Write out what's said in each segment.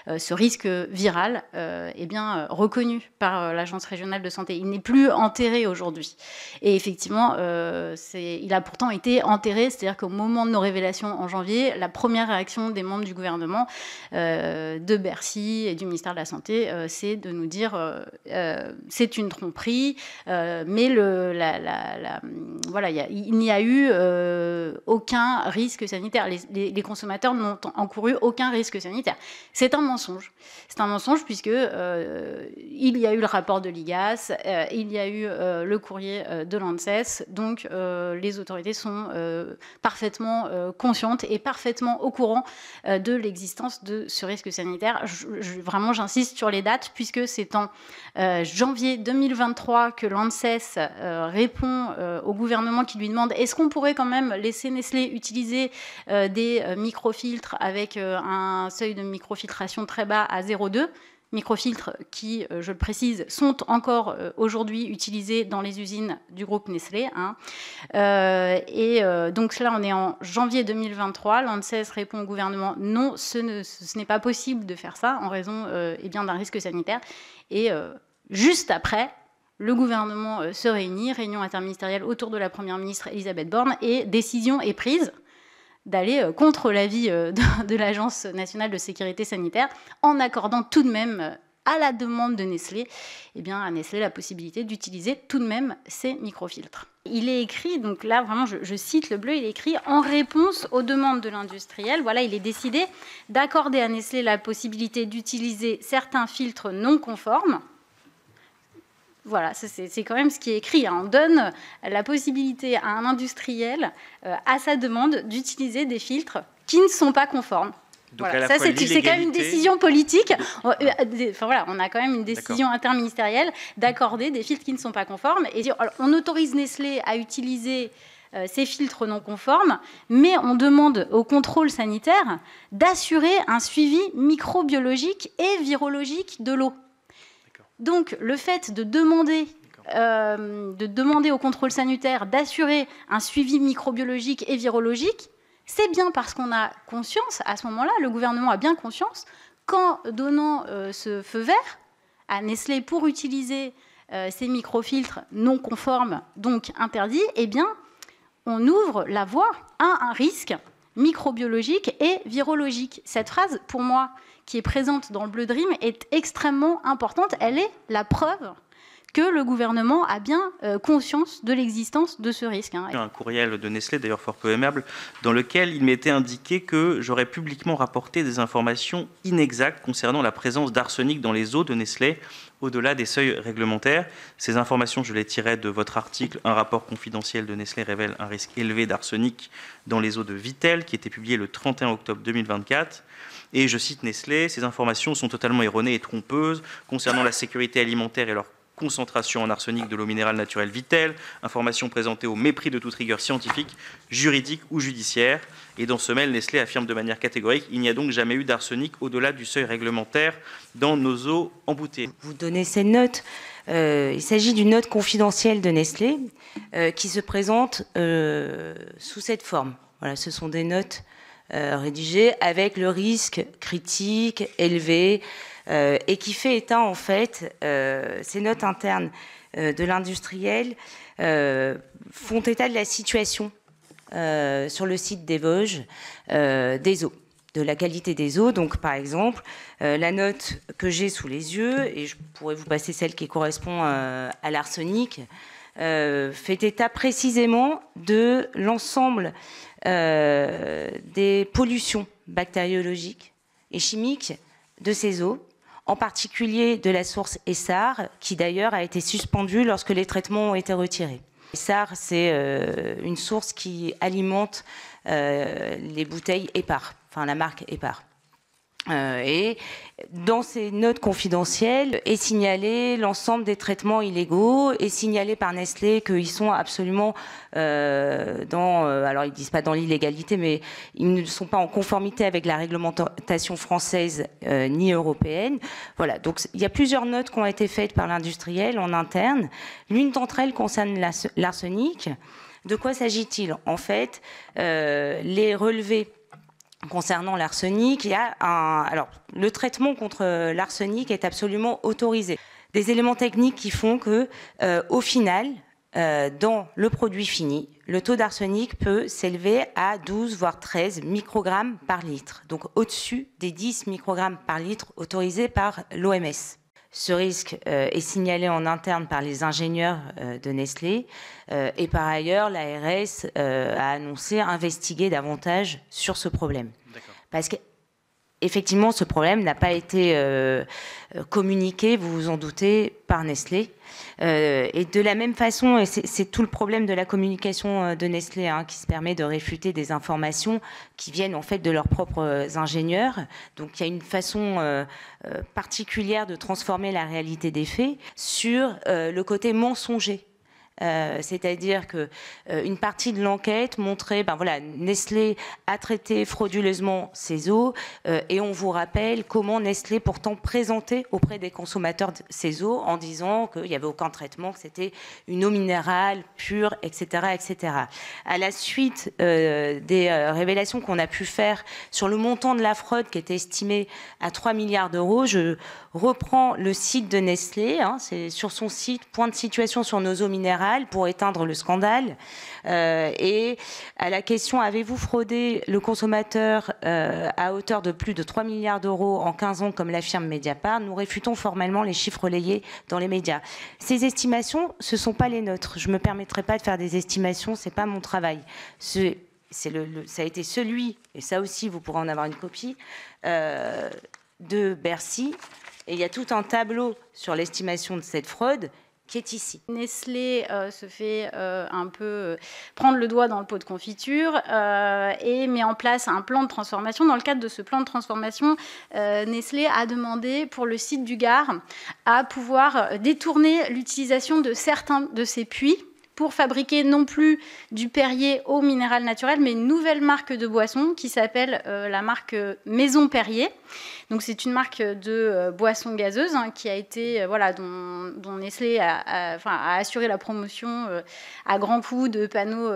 ce risque viral est bien reconnu par l'Agence régionale de santé. Il n'est plus enterré aujourd'hui. Et effectivement, il a pourtant été enterré, c'est-à-dire qu'au moment de nos révélations en janvier, la première réaction des membres du gouvernement, de Bercy et du ministère de la Santé, c'est de nous dire c'est une tromperie, mais voilà, il n'y a eu aucun risque sanitaire. Les consommateurs n'ont encouru aucun risque sanitaire. C'est un mensonge. C'est un mensonge puisque il y a eu le rapport de l'IGAS, il y a eu le courrier de l'ANSES, donc les autorités sont parfaitement conscientes et parfaitement au courant de l'existence de ce risque sanitaire. Vraiment, j'insiste sur les dates puisque c'est en janvier 2023 que l'ANSES répond au gouvernement qui lui demande est-ce qu'on pourrait quand même laisser Nestlé utiliser des microfiltres avec un seuil de microfiltration très bas à 0,2 microfiltres qui, je le précise, sont encore aujourd'hui utilisés dans les usines du groupe Nestlé. Donc là, on est en janvier 2023. L'ANSES répond au gouvernement non, ce n'est pas possible de faire ça en raison d'un risque sanitaire. Et juste après, le gouvernement se réunit, réunion interministérielle autour de la Première ministre Elisabeth Borne, et décision est prise d'aller contre l'avis de l'Agence nationale de sécurité sanitaire, en accordant tout de même, à la demande de Nestlé, à Nestlé la possibilité d'utiliser tout de même ces microfiltres. Il est écrit, donc là vraiment je cite le bleu, il est écrit « En réponse aux demandes de l'industriel, voilà, il est décidé d'accorder à Nestlé la possibilité d'utiliser certains filtres non conformes ». Voilà, c'est quand même ce qui est écrit. On donne la possibilité à un industriel, à sa demande, d'utiliser des filtres qui ne sont pas conformes. Donc voilà. Ça, c'est quand même une décision politique. Enfin, voilà, on a quand même une décision interministérielle d'accorder des filtres qui ne sont pas conformes. Et on autorise Nestlé à utiliser ces filtres non conformes, mais on demande au contrôle sanitaire d'assurer un suivi microbiologique et virologique de l'eau. Donc, le fait de demander au contrôle sanitaire d'assurer un suivi microbiologique et virologique, c'est bien parce qu'on a conscience, à ce moment-là, le gouvernement a bien conscience qu'en donnant ce feu vert à Nestlé pour utiliser ces microfiltres non conformes, donc interdits, on ouvre la voie à un risque microbiologique et virologique. Cette phrase, pour moi, qui est présente dans le Bleu Dream, est extrêmement importante. Elle est la preuve que le gouvernement a bien conscience de l'existence de ce risque. Un courriel de Nestlé, d'ailleurs fort peu aimable, dans lequel il m'était indiqué que j'aurais publiquement rapporté des informations inexactes concernant la présence d'arsenic dans les eaux de Nestlé, au-delà des seuils réglementaires. Ces informations, je les tirais de votre article « Un rapport confidentiel de Nestlé révèle un risque élevé d'arsenic dans les eaux de Vittel » qui était publié le 31 octobre 2024. Et je cite Nestlé, « Ces informations sont totalement erronées et trompeuses concernant la sécurité alimentaire et leur concentration en arsenic de l'eau minérale naturelle Vittel, informations présentées au mépris de toute rigueur scientifique, juridique ou judiciaire. » Et dans ce mail, Nestlé affirme de manière catégorique « Il n'y a donc jamais eu d'arsenic au-delà du seuil réglementaire dans nos eaux embouteillées. » Vous donnez ces notes. Il s'agit d'une note confidentielle de Nestlé qui se présente sous cette forme. Voilà, ce sont des notes rédigées avec le risque critique élevé et qui fait état, en fait, ces notes internes de l'industriel font état de la situation sur le site des Vosges des eaux, de la qualité des eaux. Donc, par exemple, la note que j'ai sous les yeux, et je pourrais vous passer celle qui correspond à l'arsenic, fait état précisément de l'ensemble des pollutions bactériologiques et chimiques de ces eaux, en particulier de la source Essar, qui d'ailleurs a été suspendue lorsque les traitements ont été retirés. Essar, c'est une source qui alimente les bouteilles Épar, enfin la marque Épar. Et dans ces notes confidentielles est signalé l'ensemble des traitements illégaux, est signalé par Nestlé qu'ils sont absolument alors ils disent pas dans l'illégalité, mais ils ne sont pas en conformité avec la réglementation française ni européenne. Voilà, donc il y a plusieurs notes qui ont été faites par l'industriel en interne. L'une d'entre elles concerne l'arsenic. De quoi s'agit-il? En fait, les relevés concernant l'arsenic, il y a alors, le traitement contre l'arsenic est absolument autorisé. Des éléments techniques qui font que, au final, dans le produit fini, le taux d'arsenic peut s'élever à 12 voire 13 microgrammes par litre, donc au-dessus des 10 microgrammes par litre autorisés par l'OMS. Ce risque est signalé en interne par les ingénieurs de Nestlé et par ailleurs, l'ARS a annoncé investiguer davantage sur ce problème. Parce qu'effectivement, ce problème n'a pas été communiqué, vous vous en doutez, par Nestlé. Et de la même façon, et c'est tout le problème de la communication de Nestlé, qui se permet de réfuter des informations qui viennent en fait de leurs propres ingénieurs. Donc il y a une façon particulière de transformer la réalité des faits sur le côté mensonger. C'est-à-dire que une partie de l'enquête montrait, Nestlé a traité frauduleusement ses eaux et on vous rappelle comment Nestlé pourtant présentait auprès des consommateurs ces eaux en disant qu'il n'y avait aucun traitement, que c'était une eau minérale pure, etc., etc. À la suite des révélations qu'on a pu faire sur le montant de la fraude qui était estimé à 3 milliards d'euros, je reprends le site de Nestlé, c'est sur son site, point de situation sur nos eaux minérales pour éteindre le scandale. Et à la question « Avez-vous fraudé le consommateur à hauteur de plus de 3 milliards d'euros en 15 ans » comme l'affirme Mediapart, nous réfutons formellement les chiffres relayés dans les médias. Ces estimations, ce ne sont pas les nôtres. Je ne me permettrai pas de faire des estimations, ce n'est pas mon travail. Ça a été celui, et ça aussi vous pourrez en avoir une copie, de Bercy. Et il y a tout un tableau sur l'estimation de cette fraude qui est ici. Nestlé se fait un peu prendre le doigt dans le pot de confiture et met en place un plan de transformation. Dans le cadre de ce plan de transformation, Nestlé a demandé pour le site du Gard à pouvoir détourner l'utilisation de certains de ses puits pour fabriquer non plus du Perrier eau minérale naturelle, mais une nouvelle marque de boisson qui s'appelle la marque Maison Perrier. Donc c'est une marque de boisson gazeuse qui a été, dont Nestlé a assuré la promotion à grands coups de panneaux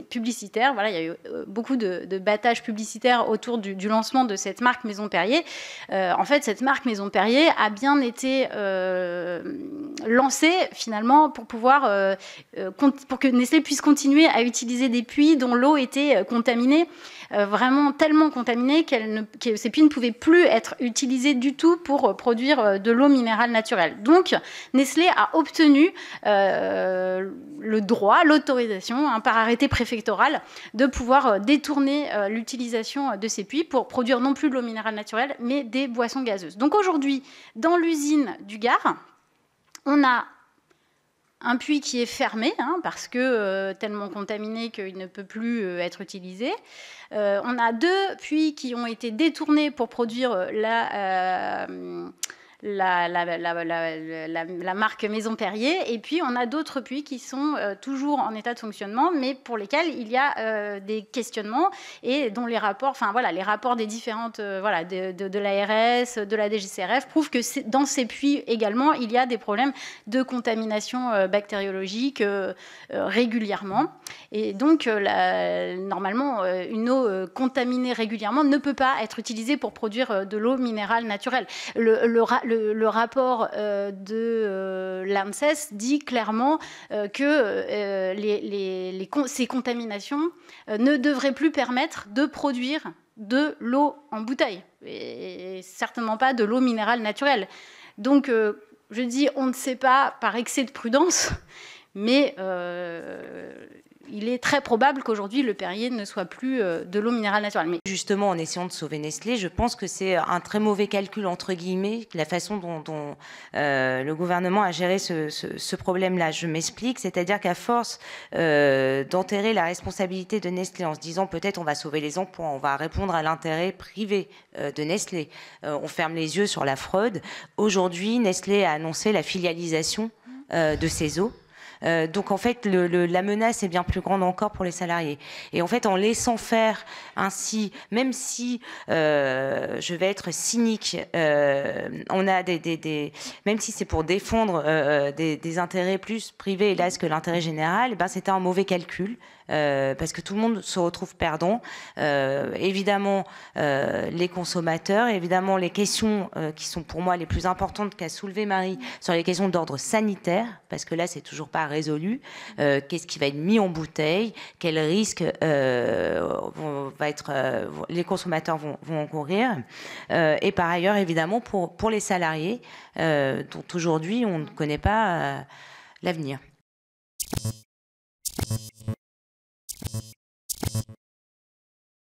publicitaires. Voilà, il y a eu beaucoup de battages publicitaires autour du lancement de cette marque Maison Perrier. En fait, cette marque Maison Perrier a bien été lancée finalement pour que Nestlé puisse continuer à utiliser des puits dont l'eau était contaminée, vraiment tellement contaminée que ces puits ne pouvaient plus être utilisés du tout pour produire de l'eau minérale naturelle. Donc, Nestlé a obtenu le droit, l'autorisation, par arrêté préfectoral, de pouvoir détourner l'utilisation de ces puits pour produire non plus de l'eau minérale naturelle, mais des boissons gazeuses. Donc aujourd'hui, dans l'usine du Gard, on a un puits qui est fermé, parce que tellement contaminé qu'il ne peut plus être utilisé. On a 2 puits qui ont été détournés pour produire la marque Maison Perrier, et puis on a d'autres puits qui sont toujours en état de fonctionnement, mais pour lesquels il y a des questionnements et dont les rapports, les rapports des différentes, de l'ARS, de la DGCRF prouvent que dans ces puits également, il y a des problèmes de contamination bactériologique régulièrement. Et donc, normalement, une eau contaminée régulièrement ne peut pas être utilisée pour produire de l'eau minérale naturelle. Le rapport de l'ANSES dit clairement que ces contaminations ne devraient plus permettre de produire de l'eau en bouteille, et certainement pas de l'eau minérale naturelle. Donc, je dis, on ne sait pas par excès de prudence, mais il est très probable qu'aujourd'hui, le Perrier ne soit plus de l'eau minérale naturelle. Mais justement, en essayant de sauver Nestlé, je pense que c'est un très mauvais calcul, entre guillemets, la façon dont le gouvernement a géré ce problème-là. Je m'explique, c'est-à-dire qu'à force d'enterrer la responsabilité de Nestlé en se disant peut-être on va sauver les emplois, on va répondre à l'intérêt privé de Nestlé, on ferme les yeux sur la fraude. Aujourd'hui, Nestlé a annoncé la filialisation de ses eaux. Donc en fait, la menace est bien plus grande encore pour les salariés. Et en fait, en laissant faire ainsi, même si je vais être cynique, on a même si c'est pour défendre des intérêts plus privés, hélas, que l'intérêt général, c'était un mauvais calcul. parce que tout le monde se retrouve perdant. Évidemment, les consommateurs, évidemment, les questions qui sont pour moi les plus importantes qu'a soulevé Marie sur les questions d'ordre sanitaire, parce que là, c'est toujours pas résolu. Qu'est-ce qui va être mis en bouteille? Quels risques les consommateurs vont encourir? Et par ailleurs, évidemment, pour les salariés, dont aujourd'hui, on ne connaît pas l'avenir.